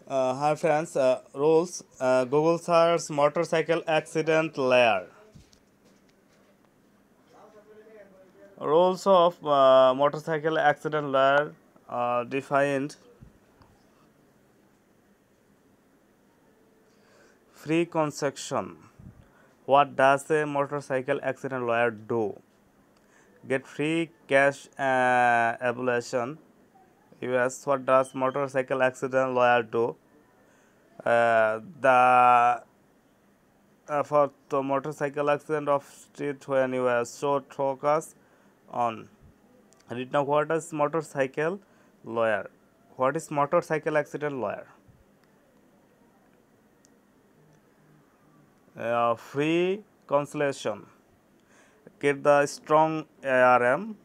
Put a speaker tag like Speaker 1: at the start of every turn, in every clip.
Speaker 1: Hi friends, rules. Google search motorcycle accident layer. Rules of motorcycle accident layer defined. Free construction. What does a motorcycle accident lawyer do? Get free cash evaluation. US. What does motorcycle accident lawyer do? The For the motorcycle accident of street when you are short focus on. Read now, what is motorcycle lawyer? What is motorcycle accident lawyer? Free consultation. Get the strong ARM.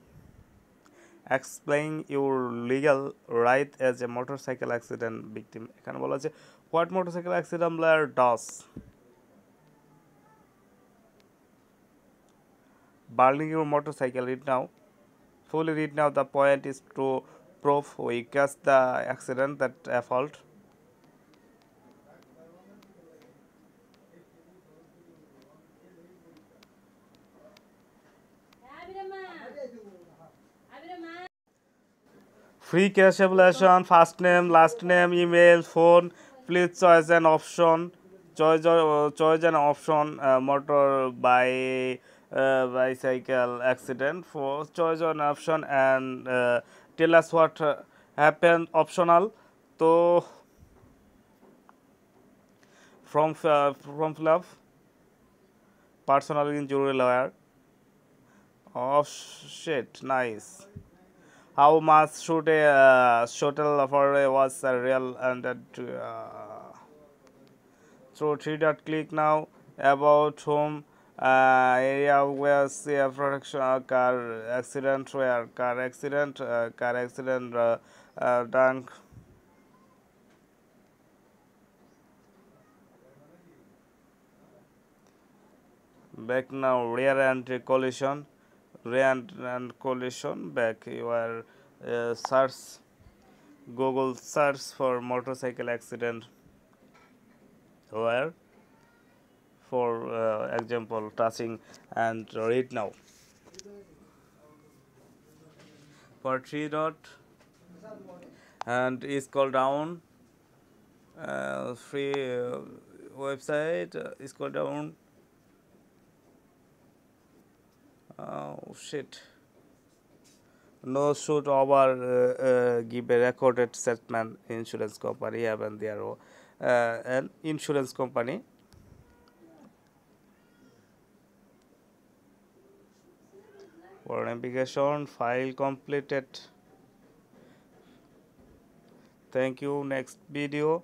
Speaker 1: Explain your legal right as a motorcycle accident victim. এখানে বলা আছে what motorcycle accident lawyer does. Burning your motorcycle. Read now. Fully read now. The point is to prove we catch the accident that a fault. Free cash evaluation, first name, last name, email, phone. Please choose an option. Choose an option. Motor by bicycle accident. For choose an option and tell us what happened. Optional. So from fill up. Personal injury lawyer. Oh shit! Nice. How much should a shuttle for was real and through three dot click now about whom area where see production car accident done. Back now rear end collision, back your search Google search for motorcycle accident where for example touching and read now for three dot and scroll down free website scroll down. Oh shit. No should over give a recorded statement insurance company even their an insurance company. For navigation file completed. Thank you. Next video.